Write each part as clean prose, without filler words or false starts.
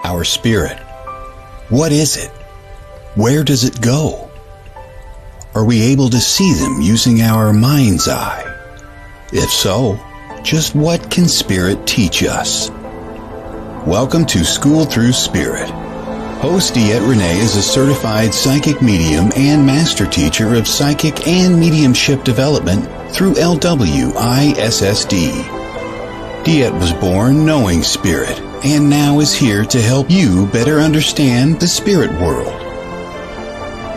our spirit. What is it? Where does it go? Are we able to see them using our mind's eye? If so, just what can spirit teach us? Welcome to Schooled Thru Spirit. Host DeEtte Renee is a certified psychic medium and master teacher of psychic and mediumship development through LWISSD. DeEtte was born knowing spirit and now is here to help you better understand the spirit world.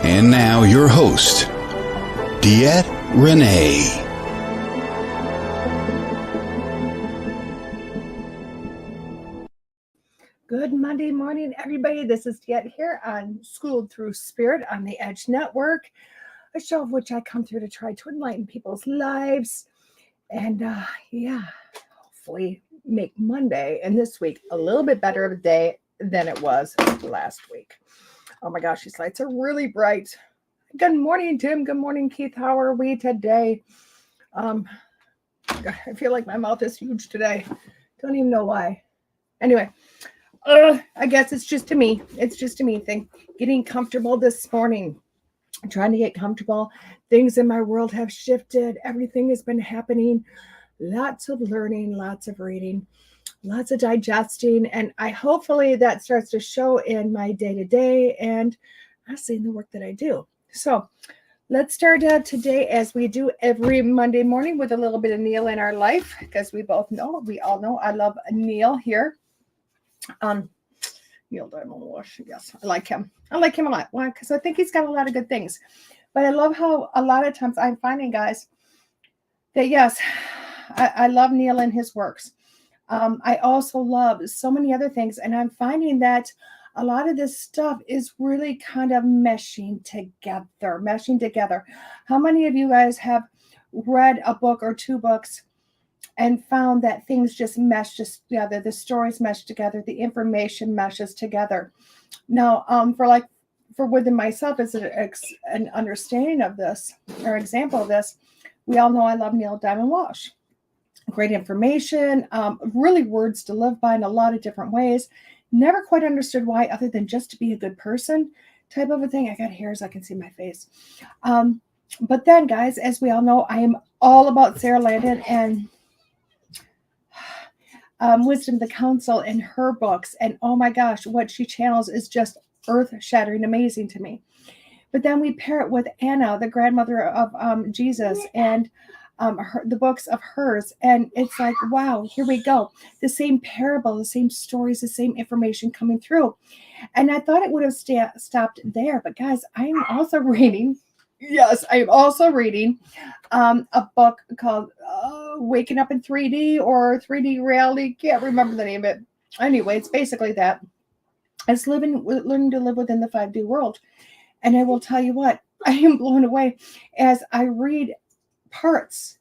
And now your host, DeEtte Renee. Good Monday morning, everybody. This is DeEtte here on Schooled Thru Spirit on the Edge Network, a show of which I come through to try to enlighten people's lives and, hopefully make Monday and this week a little bit better of a day than it was last week. Oh my gosh, these lights are really bright. Good morning, Tim. Good morning, Keith. How are we today? I feel like my mouth is huge today. Don't even know why. Anyway. I guess it's just a me. It's just a me thing. Getting comfortable this morning. I'm trying to get comfortable. Things in my world have shifted. Everything has been happening. Lots of learning, lots of reading, lots of digesting. And hopefully that starts to show in my day-to-day and honestly in the work that I do. So let's start today, as we do every Monday morning, with a little bit of Neil in our life, because we all know I love Neil here. Neil Diamond Wash. Yes, I like him. I like him a lot. Why? Because I think he's got a lot of good things. But I love how a lot of times I'm finding, guys, that yes, I love Neil and his works. I also love so many other things, and I'm finding that a lot of this stuff is really kind of meshing together. How many of you guys have read a book or two books and found that things just mesh together, the stories mesh together, the information meshes together? Now, for within myself, as an understanding of this, or example of this, we all know I love Neil Diamond Walsh. Great information, really words to live by in a lot of different ways. Never quite understood why, other than just to be a good person type of a thing. I got hairs, I can see my face. But then, guys, as we all know, I am all about Sarah Landon and Wisdom the Council in her books. And oh my gosh, what she channels is just earth-shattering, amazing to me. But then we pair it with Anna, the grandmother of Jesus, and the books of hers. And it's like, wow, here we go. The same parable, the same stories, the same information coming through. And I thought it would have stopped there. But guys, I am also reading a book called Waking Up in 3D or 3D Reality. Can't remember the name of it. Anyway, it's basically that. It's learning to live within the 5D world. And I will tell you what, I am blown away as I read parts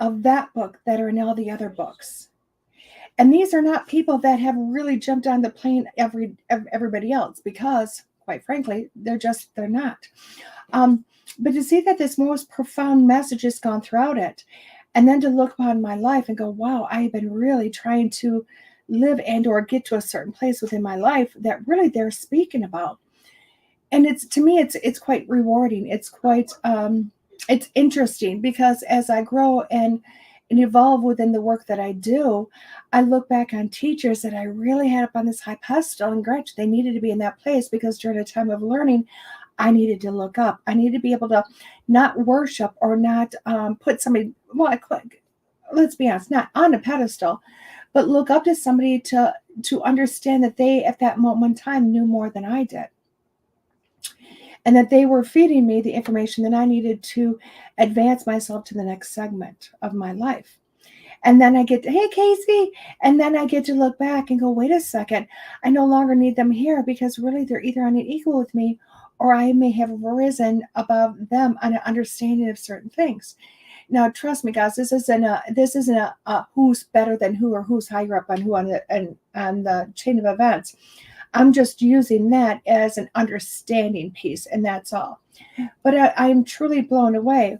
of that book that are in all the other books. And these are not people that have really jumped on the plane everybody else, because quite frankly, they're not. But to see that this most profound message has gone throughout it, and then to look upon my life and go, wow, I've been really trying to live and or get to a certain place within my life that really they're speaking about. And to me, it's quite rewarding. It's quite, it's interesting, because as I grow and evolve within the work that I do, I look back on teachers that I really had up on this high pedestal, and granted, they needed to be in that place because during a time of learning, I needed to look up. I needed to be able to not worship or not put somebody, let's be honest, not on a pedestal, but look up to somebody to understand that they, at that moment in time, knew more than I did. And that they were feeding me the information that I needed to advance myself to the next segment of my life. And then I get to, hey, Casey. And then I get to look back and go, wait a second. I no longer need them here, because really they're either on an equal with me, or I may have risen above them on an understanding of certain things. Now, trust me, guys, this isn't a who's better than who or who's higher up on who on the chain of events. I'm just using that as an understanding piece, and that's all. But I'm truly blown away.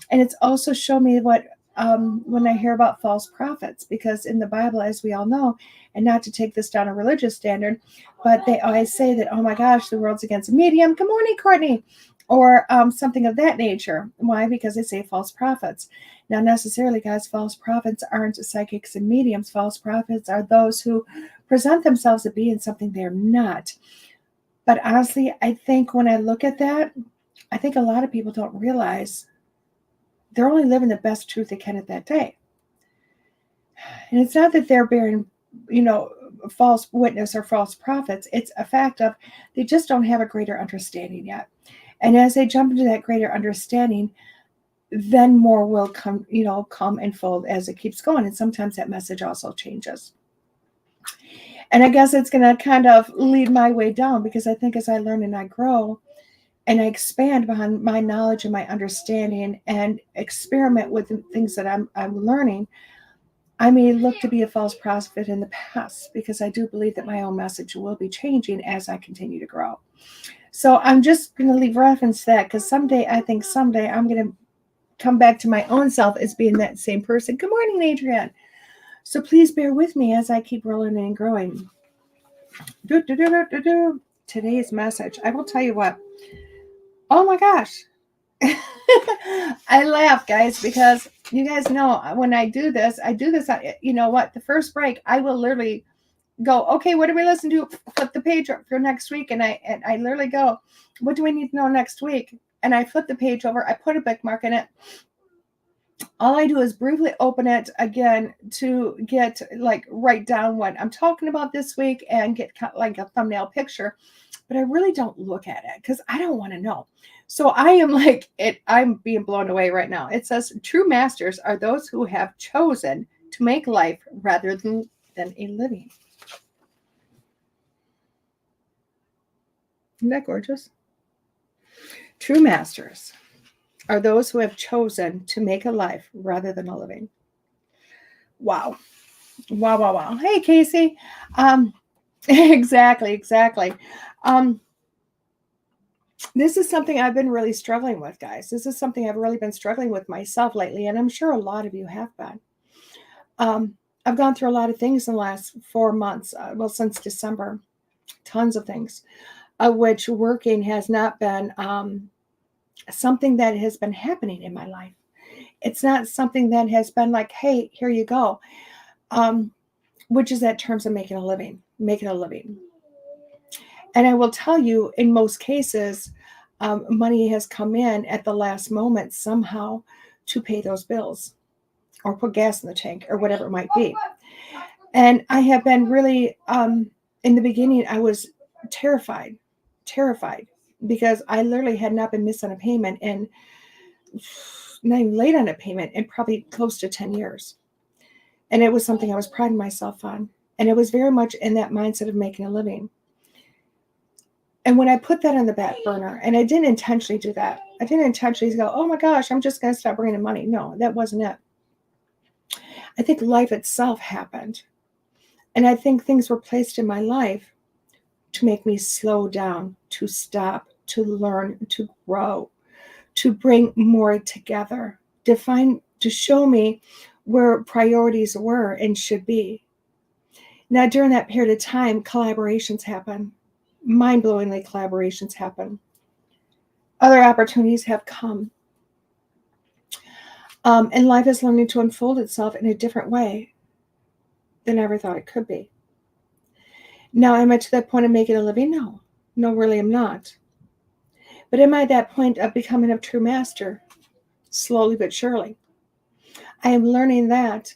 And it's also shown me what when I hear about false prophets, because in the Bible, as we all know, and not to take this down a religious standard, but they always say that, oh my gosh, the world's against a medium. Good morning, Courtney. Or something of that nature. Why? Because they say false prophets. Now, necessarily, guys, false prophets aren't psychics and mediums. False prophets are those who present themselves as being something they're not. But honestly, I think when I look at that, I think a lot of people don't realize they're only living the best truth they can at that day. And it's not that they're bearing, false witness or false prophets. It's a fact of they just don't have a greater understanding yet. And as they jump into that greater understanding, then more will come and fold as it keeps going. And sometimes that message also changes. And I guess it's going to kind of lead my way down, because I think as I learn and I grow and I expand behind my knowledge and my understanding and experiment with the things that I'm learning, I may look to be a false prophet in the past, because I do believe that my own message will be changing as I continue to grow. So I'm just going to leave reference to that, because someday I'm going to come back to my own self as being that same person. Good morning, Adrienne. So please bear with me as I keep rolling and growing. Today's message. I will tell you what. Oh my gosh. I laugh, guys, because you guys know when I do this, you know what? The first break, I will literally go, okay, what do we listen to? Flip the page for next week. And I literally go, what do we need to know next week? And I flip the page over. I put a bookmark in it. All I do is briefly open it again to get write down what I'm talking about this week and get like a thumbnail picture. But I really don't look at it because I don't want to know. So I am I'm being blown away right now. It says true masters are those who have chosen to make life rather than a living. Isn't that gorgeous? True masters are those who have chosen to make a life rather than a living. Wow. Wow, wow, wow. Hey, Casey. Exactly. This is something I've been really struggling with, guys. This is something I've really been struggling with myself lately, and I'm sure a lot of you have been. I've gone through a lot of things in the last 4 months, since December, tons of things, of which working has not been something that has been happening in my life. It's not something that has been like, hey, here you go, which is that terms of making a living. And I will tell you, in most cases, money has come in at the last moment somehow to pay those bills or put gas in the tank or whatever it might be. And I have been really, in the beginning, I was terrified, because I literally had not been missed on a payment and not even late on a payment in probably close to 10 years. And it was something I was priding myself on. And it was very much in that mindset of making a living. And when I put that on the back burner, and I didn't intentionally do that. I didn't intentionally go, oh my gosh, I'm just going to stop bringing in money. No, that wasn't it. I think life itself happened. And I think things were placed in my life to make me slow down, to stop, to learn, to grow, to bring more together, to show me where priorities were and should be. Now, during that period of time, collaborations happen. Mind-blowingly, collaborations happen. Other opportunities have come. And life is learning to unfold itself in a different way than I ever thought it could be. Now, am I to that point of making a living? No, really I'm not. But am I at that point of becoming a true master? Slowly but surely. I am learning that.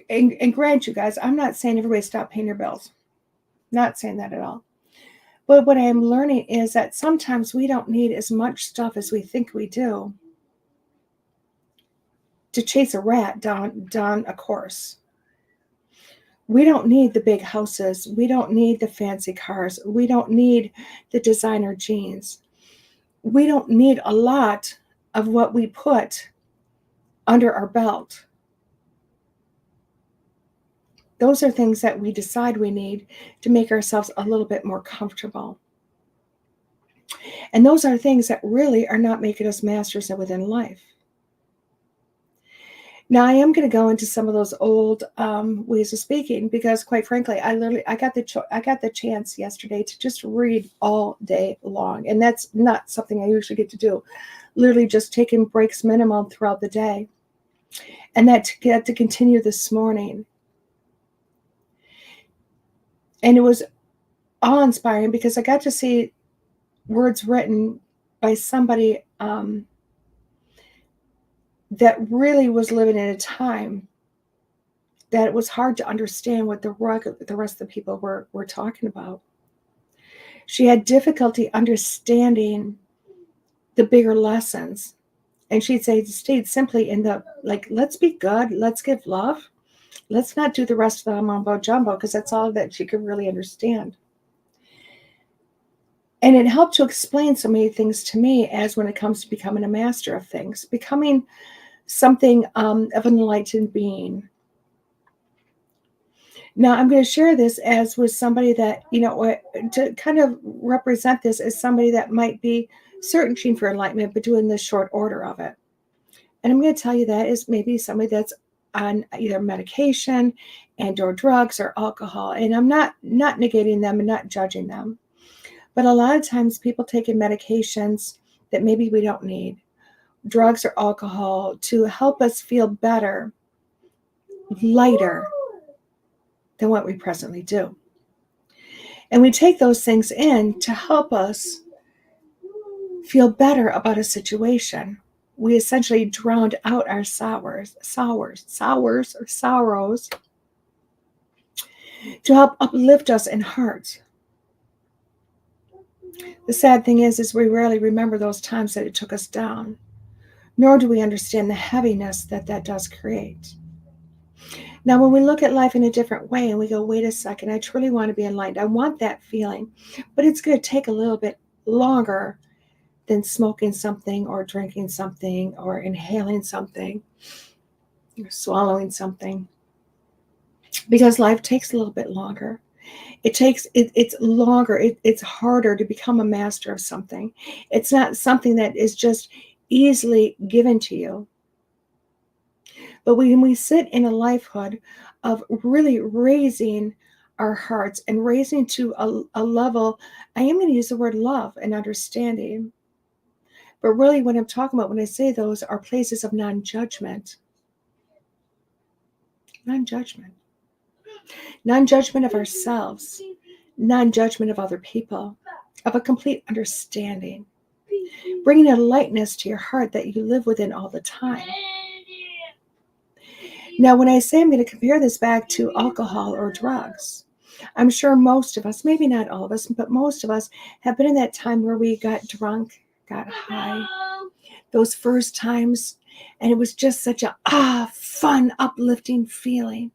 And grant you guys, I'm not saying everybody stop paying your bills. Not saying that at all. But what I am learning is that sometimes we don't need as much stuff as we think we do to chase a rat down a course. We don't need the big houses. We don't need the fancy cars. We don't need the designer jeans. We don't need a lot of what we put under our belt. Those are things that we decide we need to make ourselves a little bit more comfortable. And those are things that really are not making us masters within life. Now I am going to go into some of those old ways of speaking because, quite frankly, I got the chance yesterday to just read all day long, and that's not something I usually get to do. Literally, just taking breaks minimum throughout the day, and that to get to continue this morning, and it was awe-inspiring because I got to see words written by somebody that really was living in a time that it was hard to understand what the rest of the people were talking about. She had difficulty understanding the bigger lessons. And she'd say, stayed simply in the, like, let's be good, let's give love. Let's not do the rest of the mumbo jumbo, because that's all that she could really understand. And it helped to explain so many things to me as when it comes to becoming a master of things, becoming something of an enlightened being. Now, I'm going to share this as with somebody that, to kind of represent this as somebody that might be searching for enlightenment, but doing the short order of it. And I'm going to tell you that is maybe somebody that's on either medication and or drugs or alcohol. And I'm not negating them and not judging them. But a lot of times people taking medications that maybe we don't need, drugs or alcohol, to help us feel better, lighter than what we presently do. And we take those things in to help us feel better about a situation. We essentially drowned out our sorrows to help uplift us in heart. The sad thing is we rarely remember those times that it took us down, nor do we understand the heaviness that does create. Now, when we look at life in a different way and we go, wait a second, I truly want to be enlightened. I want that feeling, but it's going to take a little bit longer than smoking something or drinking something or inhaling something or swallowing something, because life takes a little bit longer. It's longer. It's harder to become a master of something. It's not something that is just easily given to you. But when we sit in a lifehood of really raising our hearts and raising to a level, I am going to use the word love and understanding. But really what I'm talking about when I say those are places of non-judgment. Non-judgment. Non-judgment of ourselves. Non-judgment of other people. Of a complete understanding. Bringing a lightness to your heart that you live within all the time. Now, when I say I'm going to compare this back to alcohol or drugs, I'm sure most of us, maybe not all of us, but most of us have been in that time where we got drunk, got high, those first times, and it was just such a fun, uplifting feeling.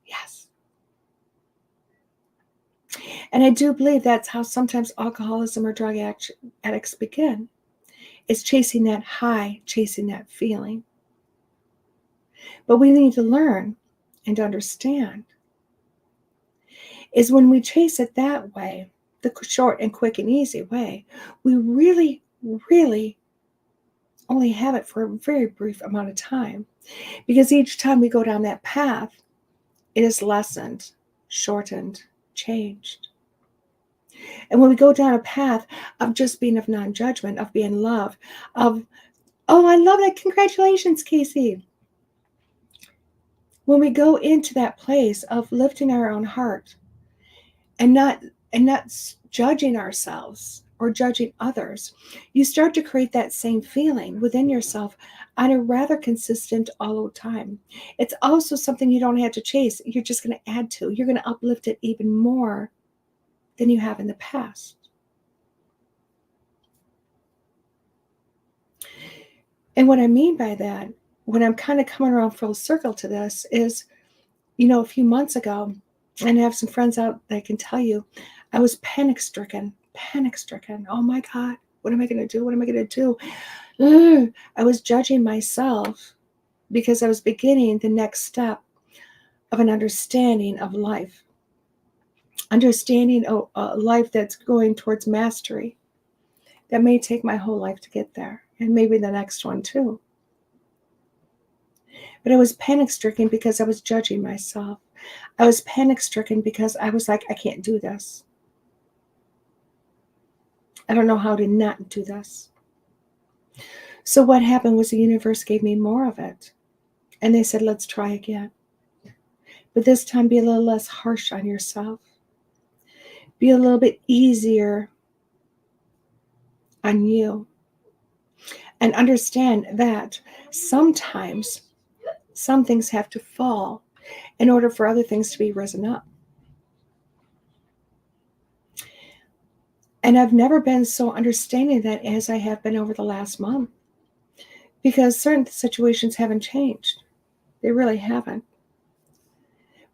Yes. And I do believe that's how sometimes alcoholism or drug addicts begin. It's chasing that high, chasing that feeling. But we need to learn and understand is when we chase it that way, the short and quick and easy way, we really, really only have it for a very brief amount of time. Because each time we go down that path, it is lessened, shortened, changed. And when we go down a path of just being of non-judgment, of being love, of, oh, I love that, congratulations, Casey. When we go into that place of lifting our own heart and not judging ourselves or judging others, you start to create that same feeling within yourself on a rather consistent all the time. It's also something you don't have to chase. You're just going to add to. You're going to uplift it even more than you have in the past. And what I mean by that, when I'm kind of coming around full circle to this is, a few months ago, and I have some friends out that can tell you, I was panic stricken. Oh my God, what am I going to do? What am I going to do? I was judging myself because I was beginning the next step of an understanding of life. Understanding a life that's going towards mastery. That may take my whole life to get there, and maybe the next one too. But I was panic stricken because I was judging myself. I was panic stricken because I was like, I can't do this. I don't know how to not do this. So what happened was the universe gave me more of it. And they said, let's try again. But this time be a little less harsh on yourself. Be a little bit easier on you. And understand that sometimes some things have to fall in order for other things to be risen up. And I've never been so understanding of that as I have been over the last month. Because certain situations haven't changed. They really haven't.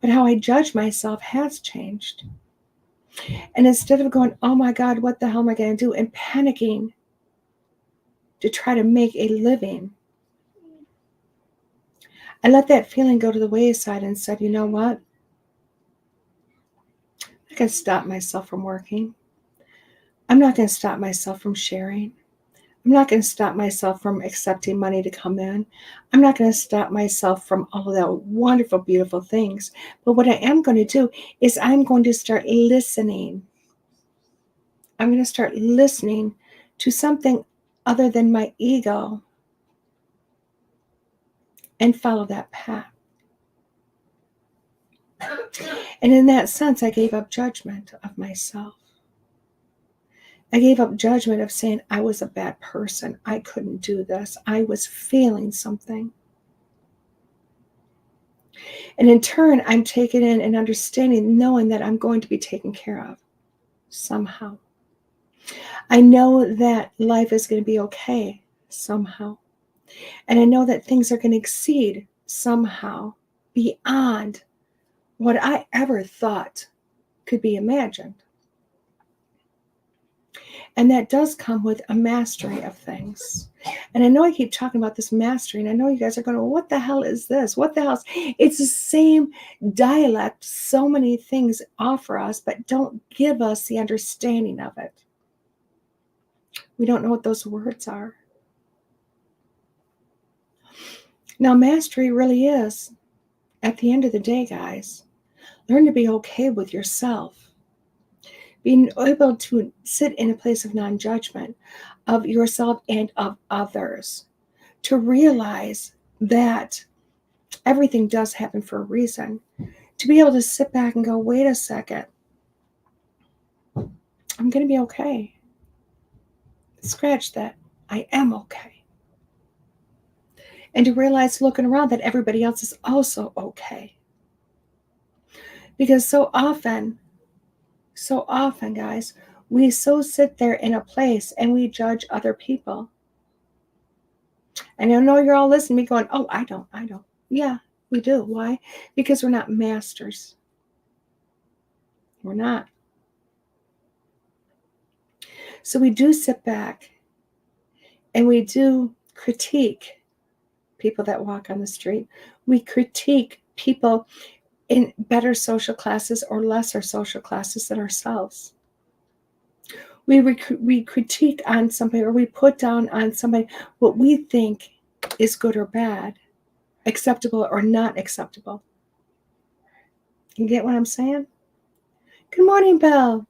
But how I judge myself has changed. And instead of going, oh my God, what the hell am I going to do? And panicking to try to make a living, I let that feeling go to the wayside and said, you know what? I can stop myself from working. I'm not going to stop myself from sharing. I'm not going to stop myself from accepting money to come in. I'm not going to stop myself from all of that wonderful, beautiful things. But what I am going to do is I'm going to start listening. I'm going to start listening to something other than my ego and follow that path. And in that sense, I gave up judgment of myself. I gave up judgment of saying I was a bad person. I couldn't do this. I was feeling something. And in turn, I'm taking in and understanding, knowing that I'm going to be taken care of somehow. I know that life is going to be okay somehow. And I know that things are going to exceed somehow beyond what I ever thought could be imagined. And that does come with a mastery of things. And I know I keep talking about this mastery, and I know you guys are going, well, what the hell is this? What the hell is... It's the same dialect so many things offer us, but don't give us the understanding of it. We don't know what those words are. Now, mastery really is, at the end of the day, guys, learn to be okay with yourself. Being able to sit in a place of non-judgment of yourself and of others. To realize that everything does happen for a reason. To be able to sit back and go, wait a second. I'm going to be okay. Scratch that. I am okay. And to realize, looking around, that everybody else is also okay. Because so often, guys, we so sit there in a place and we judge other people. And I know you're all listening to me going, oh, I don't. Yeah, we do. Why? Because we're not masters. We're not. So we do sit back and we do critique people that walk on the street. We critique people in better social classes or lesser social classes than ourselves. We critique on somebody, or we put down on somebody what we think is good or bad, acceptable or not acceptable. You get what I'm saying? Good morning, Belle.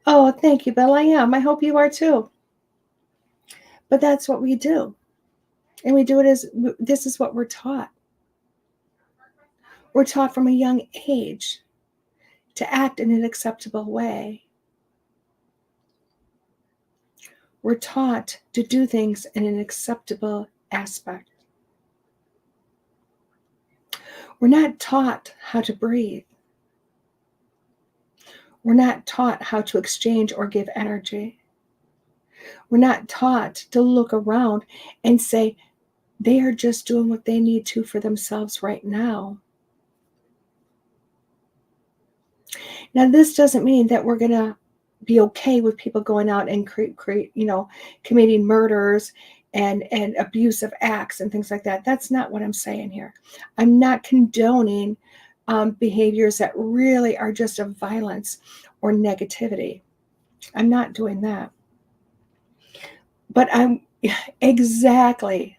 Oh, thank you, Belle. I am. I hope you are too. But that's what we do. And we do it as, this is what we're taught. We're taught from a young age to act in an acceptable way. We're taught to do things in an acceptable aspect. We're not taught how to breathe. We're not taught how to exchange or give energy. We're not taught to look around and say, they are just doing what they need to for themselves right now. Now, this doesn't mean that we're going to be okay with people going out and committing murders and abusive acts and things like that. That's not what I'm saying here. I'm not condoning behaviors that really are just of violence or negativity. I'm not doing that. But I'm exactly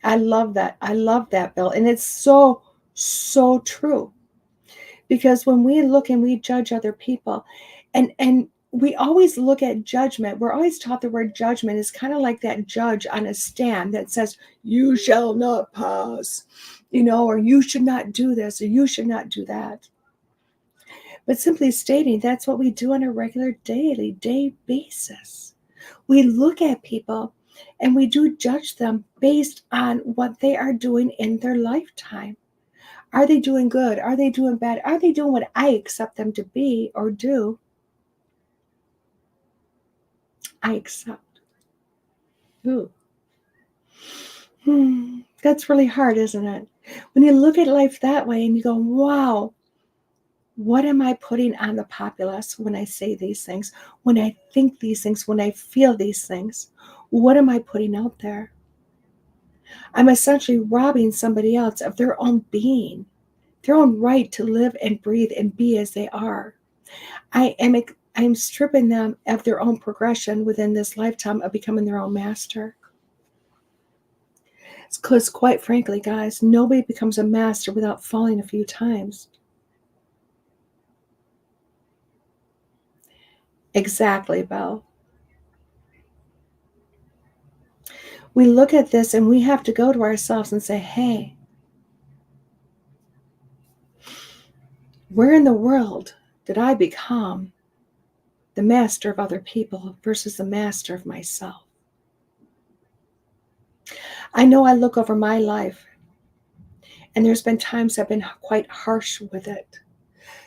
I love that. I love that, Bill. And it's so, so true. Because when we look and we judge other people, and we always look at judgment, we're always taught the word judgment is kind of like that judge on a stand that says, you shall not pass, or you should not do this, or you should not do that. But simply stating, that's what we do on a regular daily day basis. We look at people and we do judge them based on what they are doing in their lifetime. Are they doing good? Are they doing bad? Are they doing what I accept them to be or do? I accept. Ooh. That's really hard, isn't it? When you look at life that way and you go, wow, what am I putting on the populace when I say these things, when I think these things, when I feel these things? What am I putting out there? I'm essentially robbing somebody else of their own being, their own right to live and breathe and be as they are. I'm stripping them of their own progression within this lifetime of becoming their own master. Because quite frankly, guys, nobody becomes a master without falling a few times. Exactly, Belle. We look at this and we have to go to ourselves and say, hey, where in the world did I become the master of other people versus the master of myself? I know I look over my life, and there's been times I've been quite harsh with it.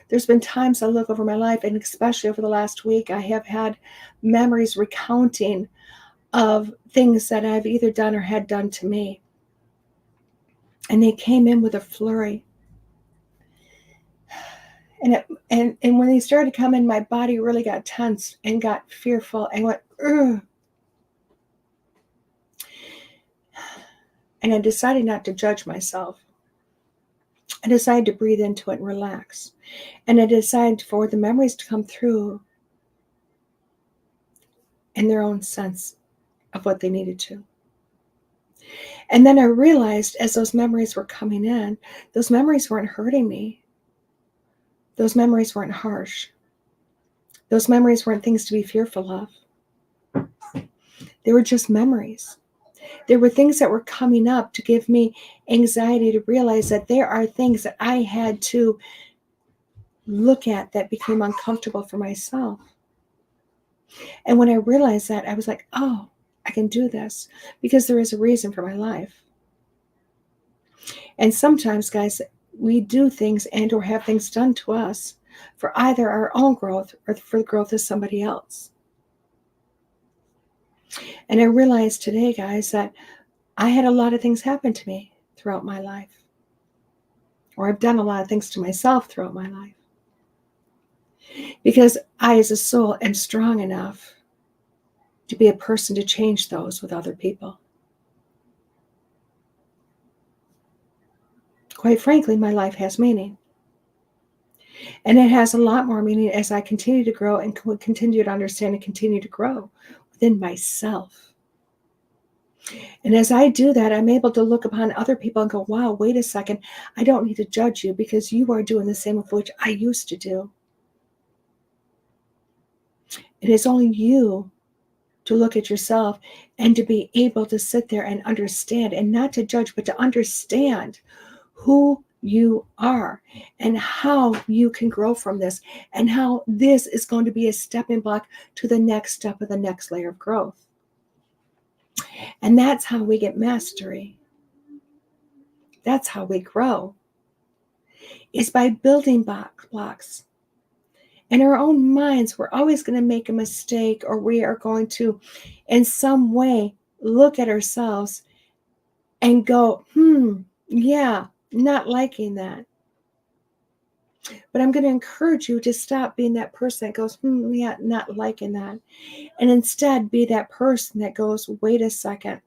There's been times I look over my life, and especially over the last week, I have had memories recounting of things that I've either done or had done to me. And they came in with a flurry. And when they started coming, my body really got tense and got fearful and went, ugh. And I decided not to judge myself. I decided to breathe into it and relax. And I decided for the memories to come through in their own sense of what they needed to. And then I realized as those memories were coming in, those memories weren't hurting me. Those memories weren't harsh. Those memories weren't things to be fearful of. They were just memories. There were things that were coming up to give me anxiety to realize that there are things that I had to look at that became uncomfortable for myself. And when I realized that, I was like, oh, I can do this because there is a reason for my life. And sometimes, guys, we do things and or have things done to us for either our own growth or for the growth of somebody else. And I realized today, guys, that I had a lot of things happen to me throughout my life. Or I've done a lot of things to myself throughout my life. Because I, as a soul, am strong enough to be a person to change those with other people. Quite frankly, my life has meaning. And it has a lot more meaning as I continue to grow and continue to understand and continue to grow within myself. And as I do that, I'm able to look upon other people and go, wow, wait a second. I don't need to judge you because you are doing the same of which I used to do. It is only you to look at yourself and to be able to sit there and understand, and not to judge, but to understand who you are and how you can grow from this and how this is going to be a stepping block to the next step of the next layer of growth. And that's how we get mastery. That's how we grow. Is by building blocks. In our own minds, we're always going to make a mistake, or we are going to, in some way, look at ourselves and go, yeah, not liking that. But I'm going to encourage you to stop being that person that goes, yeah, not liking that. And instead be that person that goes, wait a second.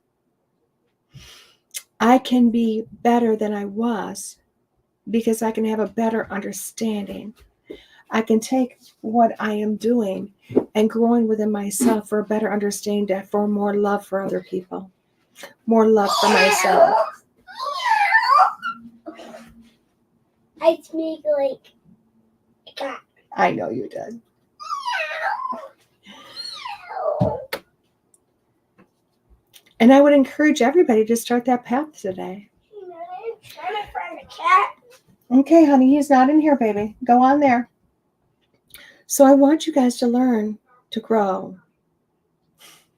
I can be better than I was because I can have a better understanding. I can take what I am doing and growing within myself for a better understanding, for more love for other people. more love for myself. I speak like a cat. I know you did. And I would encourage everybody to start that path today. I'm trying to find a cat. Okay, honey, he's not in here, baby. Go on there. So I want you guys to learn to grow.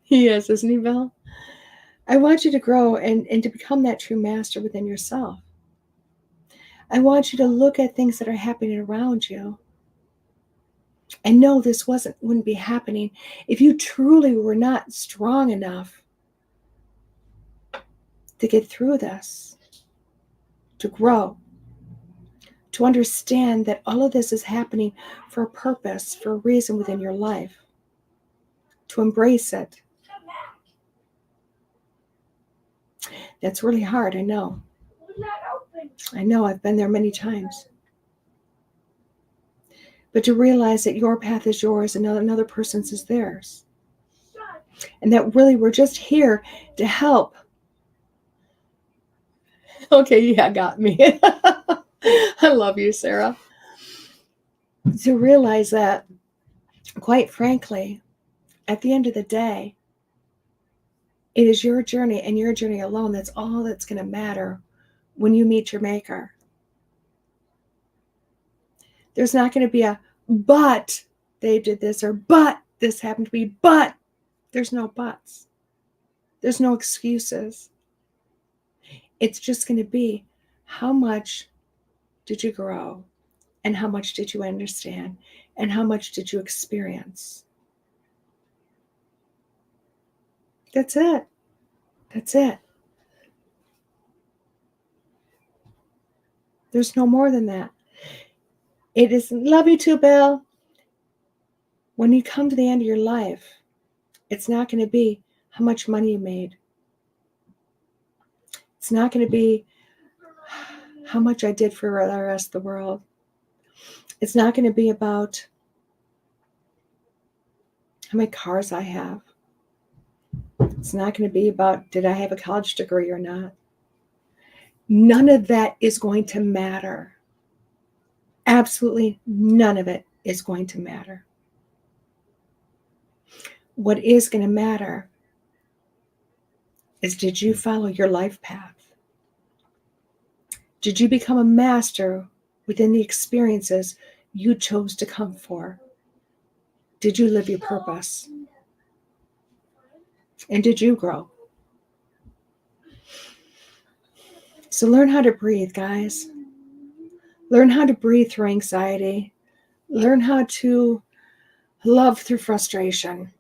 He is, isn't he, Bill? I want you to grow and to become that true master within yourself. I want you to look at things that are happening around you and know this wouldn't be happening if you truly were not strong enough to get through this, to grow, to understand that all of this is happening for a purpose, for a reason within your life, to embrace it. That's really hard, I know. I know, I've been there many times. But to realize that your path is yours and another person's is theirs. And that really we're just here to help. Okay, yeah, got me. I love you, Sarah. To realize that, quite frankly, at the end of the day, it is your journey and your journey alone. That's all that's going to matter when you meet your maker. There's not going to be a, but they did this, or but this happened to me, but there's no buts. There's no excuses. It's just going to be, how much did you grow? And how much did you understand? And how much did you experience? That's it. That's it. There's no more than that. It is, love you too, Bill. When you come to the end of your life, it's not going to be how much money you made. It's not going to be how much I did for the rest of the world. It's not going to be about how many cars I have. It's not going to be about, did I have a college degree or not? None of that is going to matter. Absolutely none of it is going to matter. What is going to matter is, did you follow your life path? Did you become a master within the experiences you chose to come for? Did you live your purpose? And did you grow? So learn how to breathe, guys. Learn how to breathe through anxiety. Learn how to love through frustration.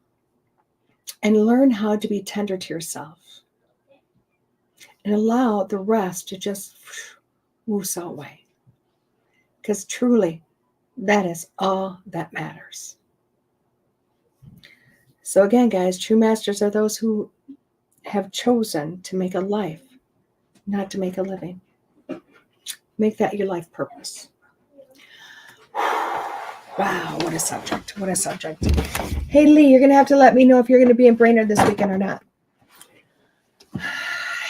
And learn how to be tender to yourself. And allow the rest to just woo-saw away. Because truly, that is all that matters. So again, guys, true masters are those who have chosen to make a life, not to make a living. Make that your life purpose. Wow, what a subject. What a subject. Hey, Lee, you're going to have to let me know if you're going to be in Brainerd this weekend or not.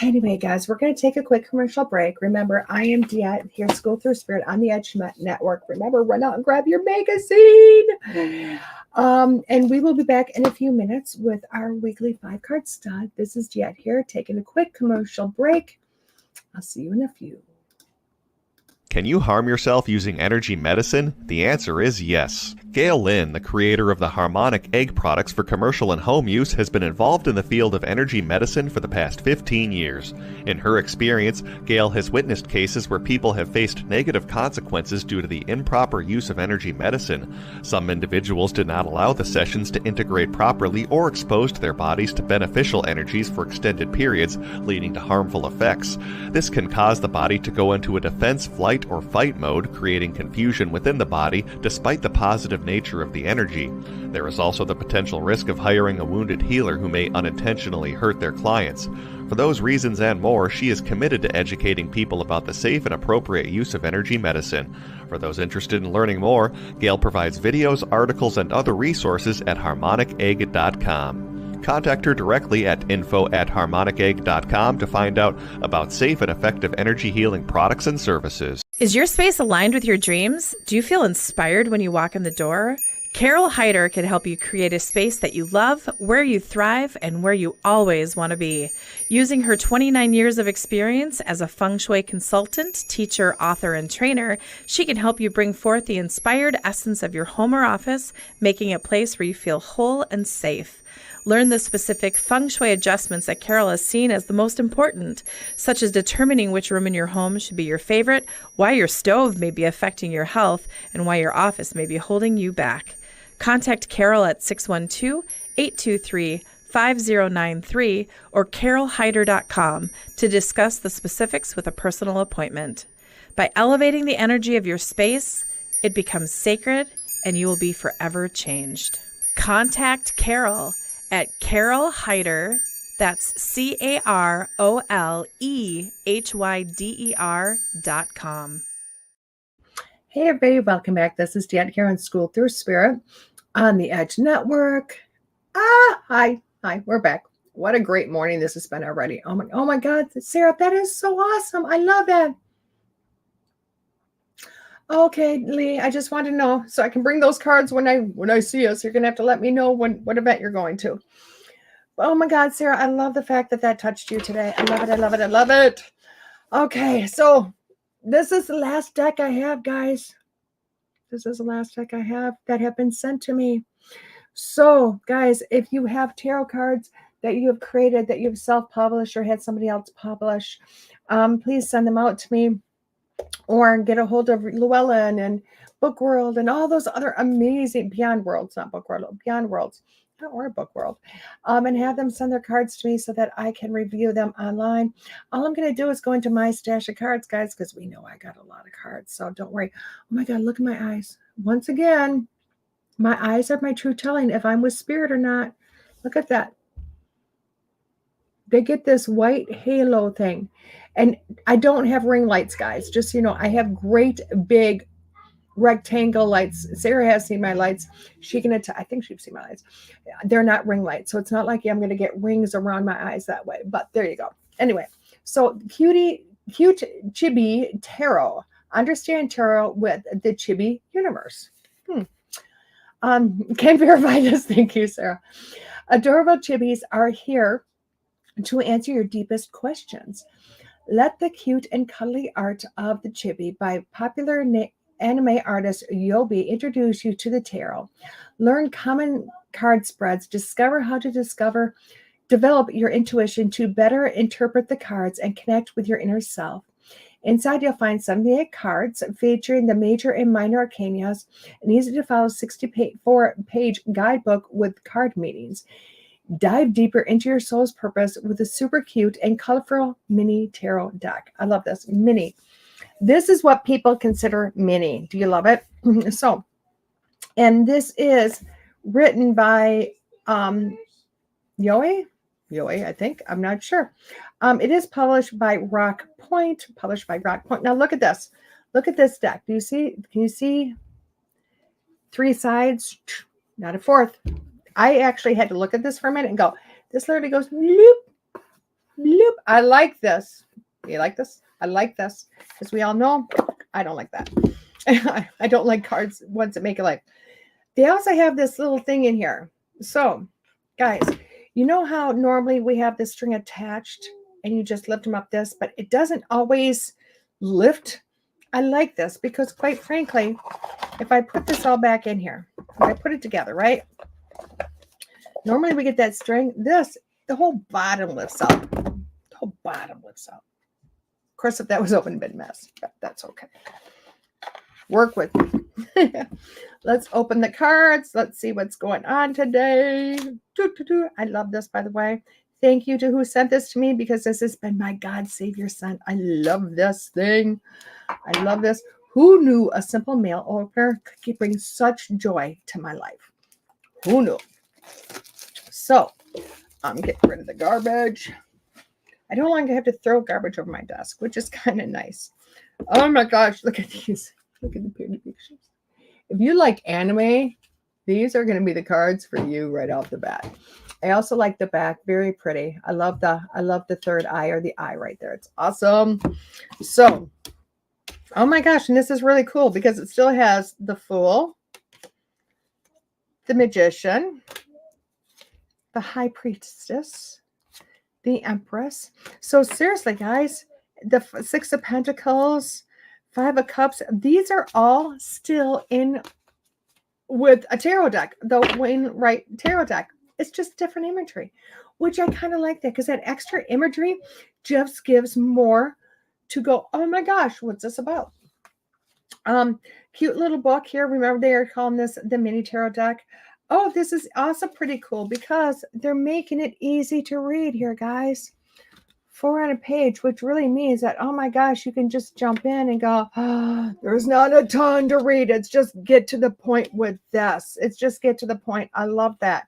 Anyway, guys, we're going to take a quick commercial break. Remember, I am DeEtte here, Schooled Through Spirit on the Edge Network. Remember, run out and grab your magazine. And we will be back in a few minutes with our weekly 5-card stud. This is DeEtte here, taking a quick commercial break. I'll see you in a few. Can you harm yourself using energy medicine? The answer is yes. Gail Lynn, the creator of the Harmonic Egg products for commercial and home use, has been involved in the field of energy medicine for the past 15 years. In her experience, Gail has witnessed cases where people have faced negative consequences due to the improper use of energy medicine. Some individuals did not allow the sessions to integrate properly or exposed their bodies to beneficial energies for extended periods, leading to harmful effects. This can cause the body to go into a defense, flight, or fight mode, creating confusion within the body despite the positive nature of the energy. There is also the potential risk of hiring a wounded healer who may unintentionally hurt their clients. For those reasons and more, she is committed to educating people about the safe and appropriate use of energy medicine. For those interested in learning more, Gail provides videos, articles, and other resources at harmonicegg.com. Contact her directly at info@harmonicegg.com to find out about safe and effective energy healing products and services. Is your space aligned with your dreams? Do you feel inspired when you walk in the door? Carol Hyder can help you create a space that you love, where you thrive, and where you always want to be. Using her 29 years of experience as a feng shui consultant, teacher, author, and trainer, she can help you bring forth the inspired essence of your home or office, making a place where you feel whole and safe. Learn the specific feng shui adjustments that Carol has seen as the most important, such as determining which room in your home should be your favorite, why your stove may be affecting your health, and why your office may be holding you back. Contact Carol at 612-823-5093 or carolhyder.com to discuss the specifics with a personal appointment. By elevating the energy of your space, it becomes sacred and you will be forever changed. Contact Carol at Carol Hyder, that's CarolEhyder.com. Hey everybody, welcome back. This is DeEtte here on Schooed Thru Spirit on the Edge Network. Hi, we're back. What a great morning this has been already. Oh my God, Sarah, that is so awesome. I love that. Okay, Lee, I just want to know so I can bring those cards when I see us. You're gonna have to let me know what event you're going to. Oh my God, Sarah, I love the fact that touched you today. I love it. I love it. I love it. Okay, so this is the last deck I have, guys. This is the last deck I have that have been sent to me. So, guys, if you have tarot cards that you have created, that you've self-published or had somebody else publish, please send them out to me. Or get a hold of Llewellyn and Book World and all those other amazing Beyond Worlds, not Book World, Beyond Worlds, or Book World, and have them send their cards to me so that I can review them online. All I'm going to do is go into my stash of cards, guys, because we know I got a lot of cards, so don't worry. Oh my God, look at my eyes. Once again, my eyes are my true telling if I'm with spirit or not. Look at that. They get this white halo thing. And I don't have ring lights, guys. Just, I have great big rectangle lights. Sarah has seen my lights. She can I think she's seen my lights. They're not ring lights. So it's not like I'm going to get rings around my eyes that way. But there you go. Anyway, so cute Chilbi Tarot. Understand tarot with the Chilbi universe. Can't verify this. Thank you, Sarah. Adorable Chibis are here to answer your deepest questions. Let the cute and cuddly art of the Chilbi by popular anime artist Yobi introduce you to the tarot. Learn common card spreads. Discover how to develop your intuition to better interpret the cards and connect with your inner self. Inside, you'll find 78 cards featuring the major and minor arcanas, an easy-to-follow 64-page guidebook with card meanings. Dive deeper into your soul's purpose with a super cute and colorful mini tarot deck. I love this. Mini. This is what people consider mini. Do you love it? So, and this is written by Yoi, I think. I'm not sure. It is published by Rock Point. Now look at this. Look at this deck. Do you see? Can you see 3 sides? Not a fourth. I actually had to look at this for a minute and go, this literally goes bloop, bloop. I like this. Do you like this? I like this. Because we all know I don't like that. I don't like cards ones that make it like. They also have this little thing in here. So, guys, you know how normally we have this string attached and you just lift them up this, but it doesn't always lift. I like this because quite frankly, if I put this all back in here, if I put it together, right? Normally we get that string. The whole bottom lifts up. The whole bottom lifts up. Of course, if that was open, it'd been a mess, but that's okay. Work with me. Let's open the cards. Let's see what's going on today. I love this, by the way. Thank you to who sent this to me because this has been my God Savior sent. I love this thing. I love this. Who knew a simple mail opener could bring such joy to my life? Who knew? So I'm getting rid of the garbage. I don't longer have to throw garbage over my desk, which is kind of nice. Oh my gosh, look at these. Look at the pretty pictures. If you like anime, These are going to be the cards for you right off the bat. I also like the back, very pretty. I love the third eye, or the eye right there. It's awesome. So, oh my gosh, and this is really cool because it still has the Fool, the Magician, the High Priestess, the Empress. So seriously, guys, the Six of Pentacles, Five of Cups, these are all still in with a tarot deck, the Wainwright tarot deck. It's just different imagery, which I kind of like that, because that extra imagery just gives more to go, oh my gosh, what's this about? Cute little book here. Remember, they are calling this the mini tarot deck. Oh, this is also pretty cool because they're making it easy to read here, guys. 4 on a page, which really means that, oh my gosh, you can just jump in and go, oh, there's not a ton to read. It's just get to the point with this. It's just get to the point. I love that.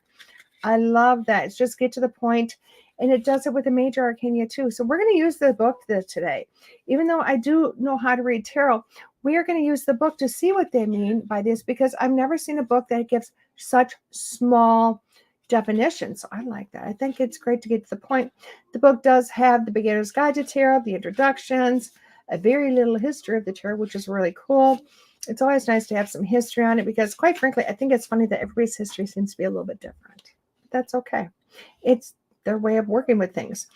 I love that. It's just get to the point. And it does it with the major arcana too. So we're going to use the book today. Even though I do know how to read tarot, we are going to use the book to see what they mean by this, because I've never seen a book that gives such small definition. So I like that. I think it's great to get to the point. The book does have the Beginner's Guide to Tarot, the introductions, a very little history of the tarot, which is really cool. It's always nice to have some history on it, because quite frankly, I think it's funny that everybody's history seems to be a little bit different. That's okay. It's their way of working with things.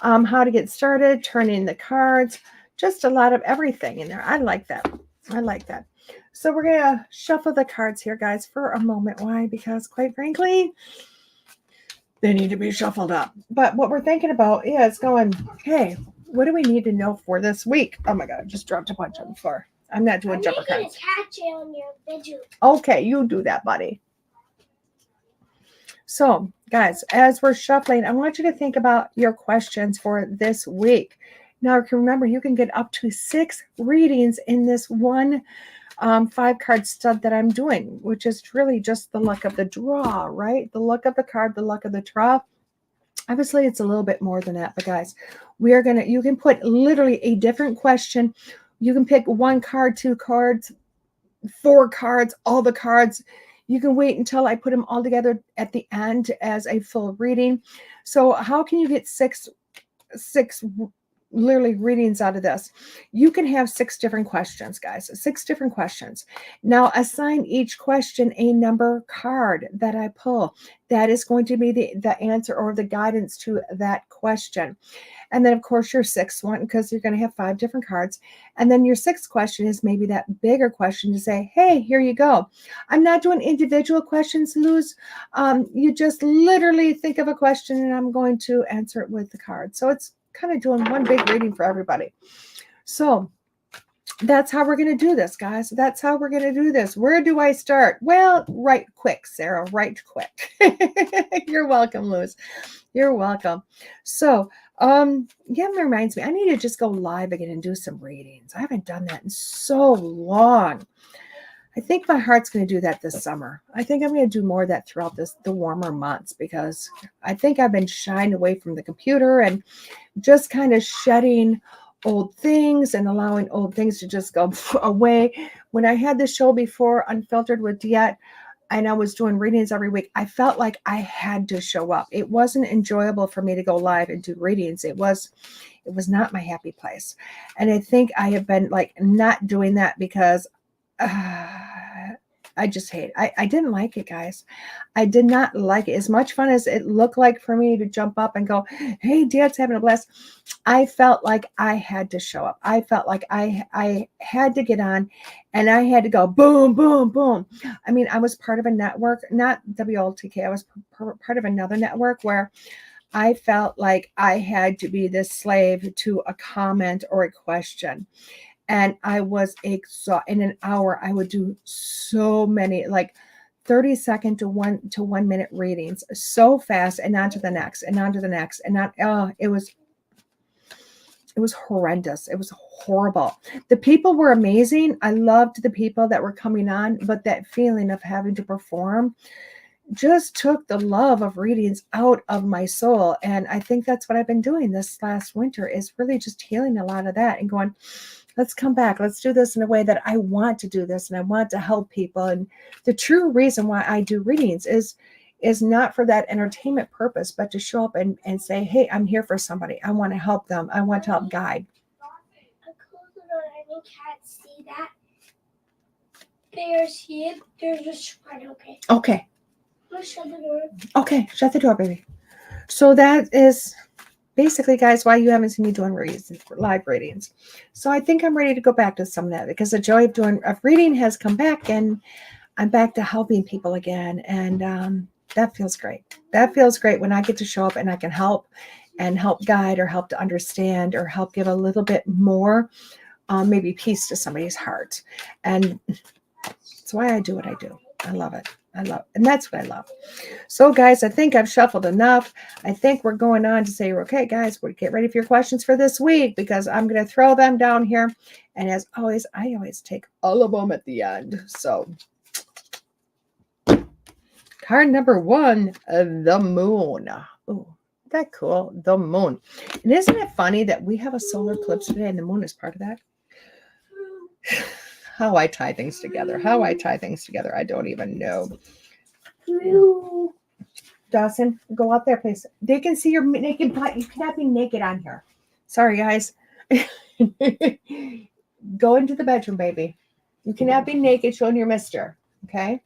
How to get started, turning the cards, just a lot of everything in there. I like that. I like that. So we're going to shuffle the cards here, guys, for a moment. Why? Because quite frankly, they need to be shuffled up. But what we're thinking about is going, hey, what do we need to know for this week? Oh my God, I just dropped a bunch on the floor. I'm not doing jumper cards. Catch it on your video. Okay, you do that, buddy. So, guys, as we're shuffling, I want you to think about your questions for this week. Now, remember, you can get up to 6 readings in this one 5-card stud that I'm doing, which is really just the luck of the draw, right? The luck of the card, the luck of the draw. Obviously, it's a little bit more than that, but guys, you can put literally a different question. You can pick 1 card, 2 cards, 4 cards, all the cards. You can wait until I put them all together at the end as a full reading. So how can you get six literally readings out of this? You can have 6 different questions, guys. 6 different questions. Now assign each question a number card that I pull. That is going to be the answer or the guidance to that question. And then, of course, your 6th one, because you're going to have 5 different cards. And then your 6th question is maybe that bigger question to say, hey, here you go. I'm not doing individual questions, Luz. You just literally think of a question and I'm going to answer it with the card. So it's kind of doing one big reading for everybody. So that's how we're going to do this, guys. That's how we're going to do this. Where do I start? Well, right quick, Sarah, right quick. You're welcome, Luz. You're welcome. So, yeah, it reminds me, I need to just go live again and do some readings. I haven't done that in so long. I think my heart's going to do that this summer. I think I'm going to do more of that throughout the warmer months, because I think I've been shying away from the computer and just kind of shedding old things and allowing old things to just go away. When I had the show before, Unfiltered with DeEtte, and I was doing readings every week, I felt like I had to show up. It wasn't enjoyable for me to go live and do readings. It was not my happy place. And I think I have been like not doing that because I just hate it. I didn't like it, guys. I did not like it. As much fun as it looked like for me to jump up and go, hey, Dad's having a blast, I felt like I had to show up. I felt like I had to get on and I had to go boom, boom, boom. I mean, I was part of a network, not WLTK. I was part of another network where I felt like I had to be this slave to a comment or a question. And I was exhausted. In an hour, I would do so many, like 30-second to 1 minute readings, so fast, and on to the next, and on to the next, and on. It was horrendous. It was horrible. The people were amazing. I loved the people that were coming on, but that feeling of having to perform just took the love of readings out of my soul. And I think that's what I've been doing this last winter, is really just healing a lot of that and going, Let's come back. Let's do this in a way that I want to do this and I want to help people. And the true reason why I do readings is not for that entertainment purpose, but to show up and say, hey, I'm here for somebody. I want to help them. I want to help guide. I close the door. I think cats see that. There's here. There's a spread. Okay. Okay. I'm gonna shut the door. Okay. Shut the door, baby. So that is basically, guys, why you haven't seen me doing live readings. So I think I'm ready to go back to some of that because the joy of reading has come back, and I'm back to helping people again. And that feels great. That feels great when I get to show up and I can help guide or help to understand or help give a little bit more, maybe peace to somebody's heart. And that's why I do what I do. I love it. And that's what I love. So guys, I think I've shuffled enough. I think we're going on to say, okay, guys, we'll get ready for your questions for this week because I'm going to throw them down here. And as always, I always take all of them at the end. So card number 1, the moon. Oh, that cool. The moon. And isn't it funny that we have a solar eclipse today and the moon is part of that? How I tie things together. I don't even know. Dawson, go out there, please. They can see your naked butt. You cannot be naked on here. Sorry, guys. Go into the bedroom, baby. You cannot be naked showing your mister. Okay?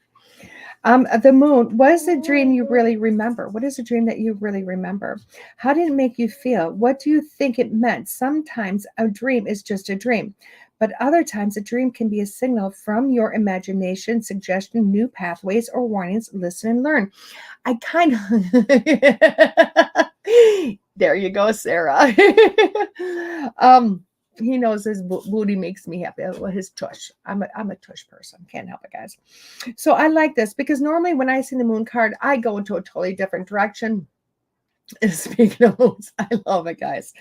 The moon. What is a dream you really remember? What is a dream that you really remember? How did it make you feel? What do you think it meant? Sometimes a dream is just a dream. But other times, a dream can be a signal from your imagination, suggestion, new pathways, or warnings. Listen and learn. I kind of... There you go, Sarah. He knows his booty makes me happy. Well, his tush. I'm a tush person. Can't help it, guys. So I like this because normally when I see the moon card, I go into a totally different direction. Speaking of moons, I love it, guys.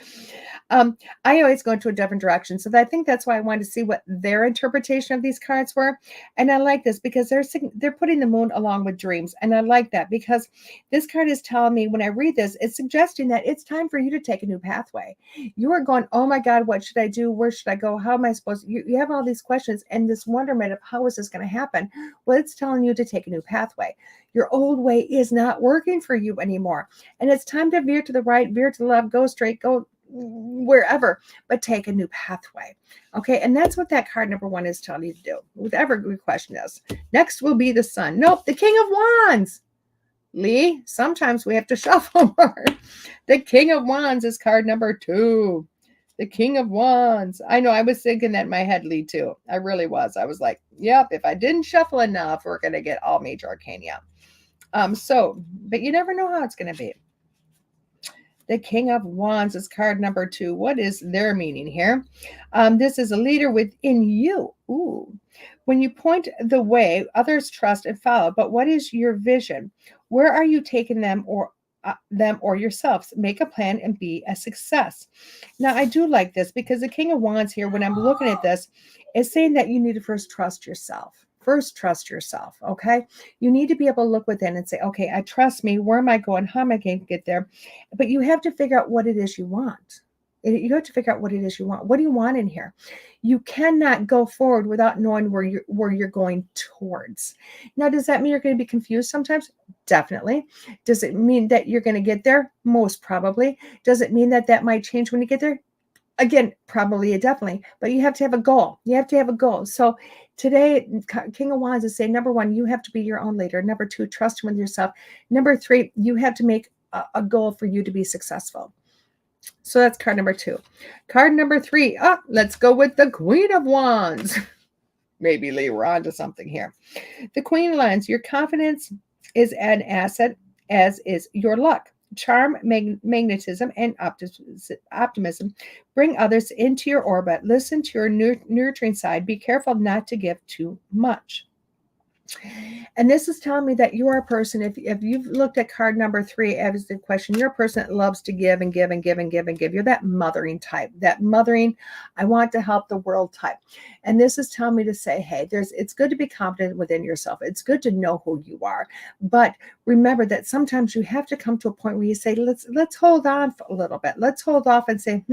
I always go into a different direction. So I think that's why I wanted to see what their interpretation of these cards were. And I like this because they're putting the moon along with dreams. And I like that because this card is telling me when I read this, it's suggesting that it's time for you to take a new pathway. You are going, oh my God, what should I do? Where should I go? How am I supposed to? You have all these questions and this wonderment of how is this going to happen? Well, it's telling you to take a new pathway. Your old way is not working for you anymore. And it's time to veer to the right, veer to the left, go straight, go wherever, but take a new pathway. Okay, and that's what that card number 1 is telling you to do, whatever your question is. Next will be the Sun. Nope, the King of Wands. Lee, sometimes we have to shuffle more. The King of Wands is card number 2. The King of Wands. I know, I was thinking that in my head, Lee, too. I really was. I was like, yep, if I didn't shuffle enough, we're going to get all major arcana. But you never know how it's going to be. The King of Wands is card number 2. What is their meaning here? This is a leader within you. Ooh. When you point the way, others trust and follow. But what is your vision? Where are you taking them or yourselves? Make a plan and be a success. Now, I do like this because the King of Wands here, when I'm looking at this, is saying that you need to first trust yourself. First, trust yourself, okay? You need to be able to look within and say, okay, I trust me. Where am I going? How am I going to get there? But you have to figure out what it is you want. You have to figure out what it is you want. What do you want in here? You cannot go forward without knowing where you're going towards. Now, does that mean you're going to be confused sometimes? Definitely. Does it mean that you're going to get there? Most probably. Does it mean that might change when you get there? Again, probably, definitely, but you have to have a goal. You have to have a goal. So today, King of Wands is saying, number 1, you have to be your own leader. Number 2, trust with yourself. Number 3, you have to make a goal for you to be successful. So that's card number 2. Card number 3, let's go with the Queen of Wands. Maybe Lee, we're on to something here. The Queen of Wands, your confidence is an asset, as is your luck. Charm, magnetism, and optimism bring others into your orbit. Listen to your nurturing side. Be careful not to give too much. And this is telling me that you are a person, if you've looked at card number 3 as the question, you're a person that loves to give and give and give and give and give. You're that mothering type, that mothering, I want to help the world type. And this is telling me to say, hey, it's good to be confident within yourself. It's good to know who you are. But remember that sometimes you have to come to a point where you say, let's hold on for a little bit. Let's hold off and say,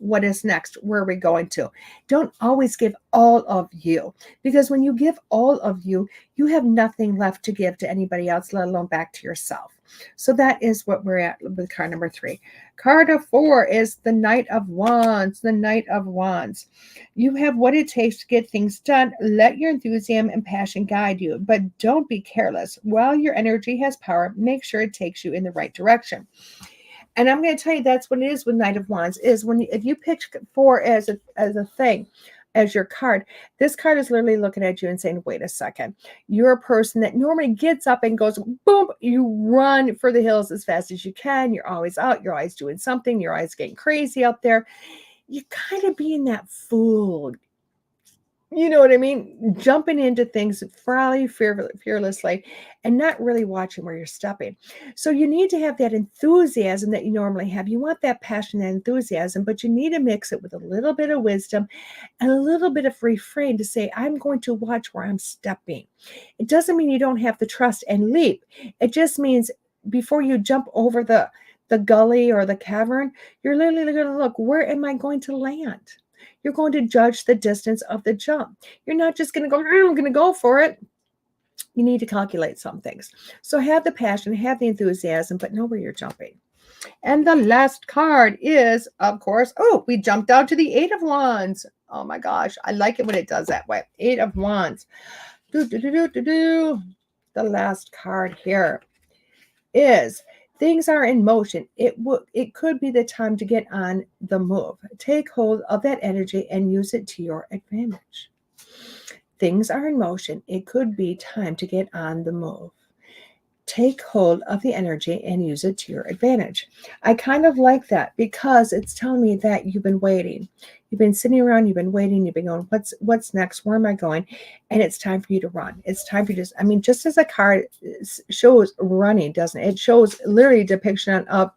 What is next? Where are we going to? Don't always give all of you, because when you give all of you, you have nothing left to give to anybody else, let alone back to yourself. So that is what we're at with card number 3. Card of 4 is the Knight of Wands. The Knight of Wands. You have what it takes to get things done. Let your enthusiasm and passion guide you, but don't be careless. While your energy has power, make sure it takes you in the right direction. And I'm going to tell you, that's what it is with Knight of Wands, is when if you pick 4 as a thing, as your card, this card is literally looking at you and saying, wait a second, you're a person that normally gets up and goes, boom, you run for the hills as fast as you can. You're always out. You're always doing something. You're always getting crazy out there. You're kind of being that fool. You know what I mean? Jumping into things fairly fearlessly and not really watching where you're stepping. So you need to have that enthusiasm that you normally have. You want that passion and enthusiasm, but you need to mix it with a little bit of wisdom and a little bit of refrain to say, I'm going to watch where I'm stepping. It doesn't mean you don't have to trust and leap. It just means before you jump over the gully or the cavern, you're literally going to look, where am I going to land? You're going to judge the distance of the jump. You're not just going to go, I'm going to go for it. You need to calculate some things. So have the passion, have the enthusiasm, but know where you're jumping. And the last card is, of course, we jumped out to the 8 of Wands. Oh my gosh, I like it when it does that way. 8 of Wands. The last card here is, things are in motion. It could be the time to get on the move. Take hold of that energy and use it to your advantage. Things are in motion. It could be time to get on the move. Take hold of the energy and use it to your advantage. I kind of like that because it's telling me that you've been waiting. You've been sitting around, you've been waiting, you've been going, what's next? Where am I going? And it's time for you to run. It's time for you to, just as a card shows running, doesn't it? It shows literally a depiction of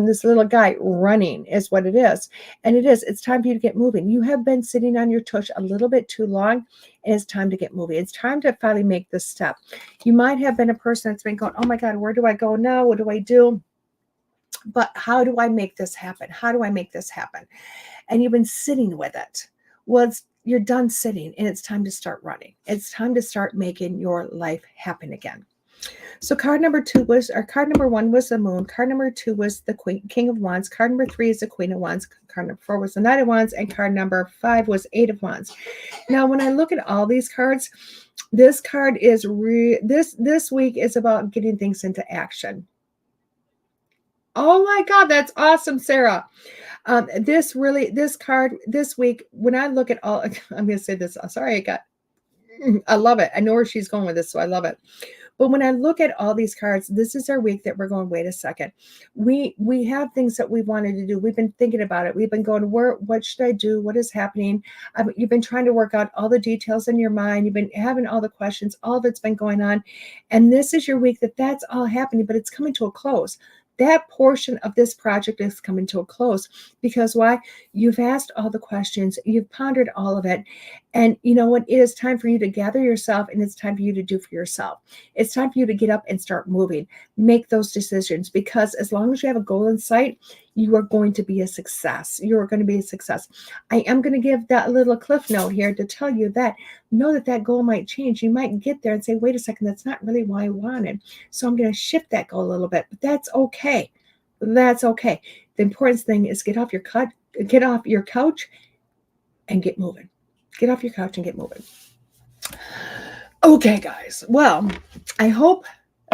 this little guy running is what it is. And it's time for you to get moving. You have been sitting on your tush a little bit too long, and it's time to get moving. It's time to finally make this step. You might have been a person that's been going, oh my God, where do I go now? What do I do? But how do I make this happen? How do I make this happen? And you've been sitting with it. Well, you're done sitting and it's time to start running. It's time to start making your life happen again. So card number 1 was the Moon. Card number 2 was the King of Wands. Card number 3 is the Queen of Wands. Card number 4 was the Knight of Wands. And card number 5 was 8 of Wands. Now, when I look at all these cards, this card is this week is about getting things into action. Oh my God, that's awesome, Sarah. This card this week, when I look at all, I'm going to say this. Sorry, I love it. I know where she's going with this, so I love it. But when I look at all these cards, this is our week that we're going, wait a second. We have things that we wanted to do. We've been thinking about it. We've been going, what should I do? What is happening? You've been trying to work out all the details in your mind. You've been having all the questions. All of it's been going on. And this is your week that's all happening, but it's coming to a close. That portion of this project is coming to a close because why? You've asked all the questions, you've pondered all of it, and you know what? It is time for you to gather yourself, and it's time for you to do for yourself. It's time for you to get up and start moving. Make those decisions, because as long as you have a goal in sight, you are going to be a success. You are going to be a success. I am going to give that little cliff note here to tell you that know that goal might change. You might get there and say, wait a second, that's not really what I wanted. So I'm going to shift that goal a little bit, but that's okay. That's okay. The important thing is get off your couch and get moving. Get off your couch and get moving. Okay, guys. Well, I hope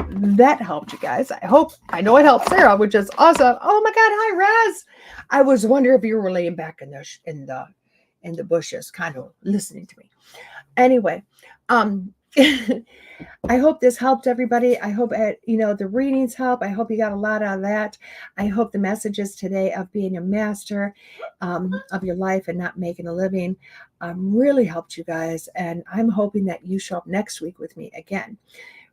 that helped you guys. I know it helped Sarah, which is awesome. Oh my God, hi Raz. I was wondering if you were laying back in the bushes, kind of listening to me. Anyway, I hope this helped everybody. I hope the readings help. I hope you got a lot out of that. I hope the messages today of being a master of your life and not making a living really helped you guys. And I'm hoping that you show up next week with me again.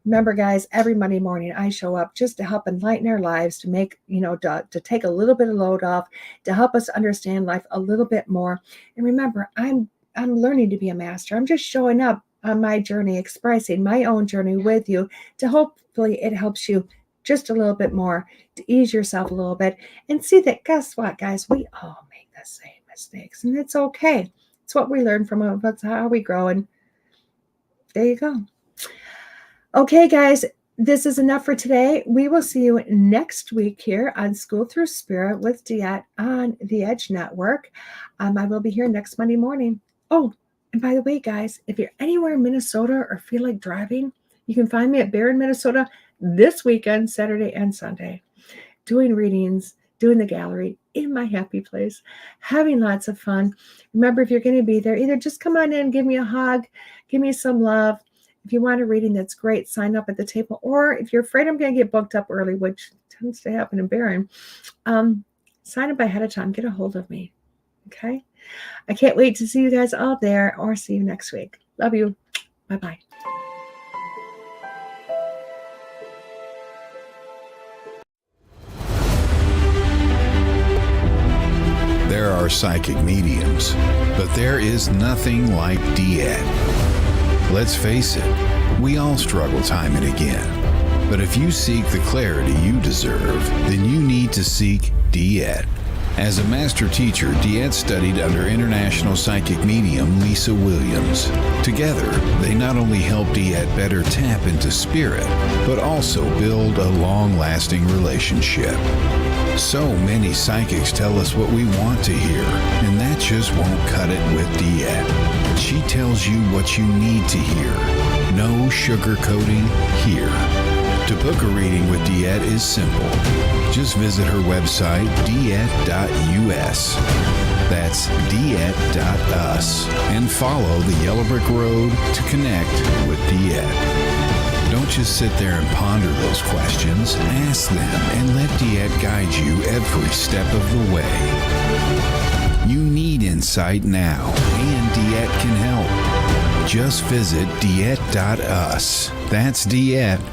Remember, guys, every Monday morning I show up just to help enlighten our lives, to make, to take a little bit of load off, to help us understand life a little bit more. And remember, I'm learning to be a master. I'm just showing up on my journey, expressing my own journey with you to hopefully it helps you just a little bit more, to ease yourself a little bit and see that, guess what, guys, we all make the same mistakes. And it's okay. It's what we learn from them. That's how we grow. And there you go. Okay, guys, this is enough for today. We will see you next week here on Schooled Thru Spirit with DeEtte on the Edge Network. I will be here next Monday morning. Oh, and by the way, guys, if you're anywhere in Minnesota or feel like driving, you can find me at Barron, Minnesota this weekend, Saturday and Sunday, doing readings, doing the gallery in my happy place, having lots of fun. Remember, if you're going to be there, either just come on in, give me a hug, give me some love. If you want a reading, that's great. Sign up at the table. Or if you're afraid I'm going to get booked up early, which tends to happen in Barron, sign up ahead of time. Get a hold of me. Okay? I can't wait to see you guys all there or see you next week. Love you. Bye-bye. There are psychic mediums, but there is nothing like DeEtte. Let's face it, we all struggle time and again. But if you seek the clarity you deserve, then you need to seek DeEtte. As a master teacher, DeEtte studied under international psychic medium Lisa Williams. Together, they not only help DeEtte better tap into spirit, but also build a long-lasting relationship. So many psychics tell us what we want to hear, and that just won't cut it with DeEtte. She tells you what you need to hear. No sugarcoating here. To book a reading with DeEtte is simple. Just visit her website, DeEtte.us. That's DeEtte.us. And follow the Yellow Brick Road to connect with DeEtte. Don't just sit there and ponder those questions. Ask them and let DeEtte guide you every step of the way. You need insight now, and DeEtte can help. Just visit DeEtte.us. That's DeEtte.us.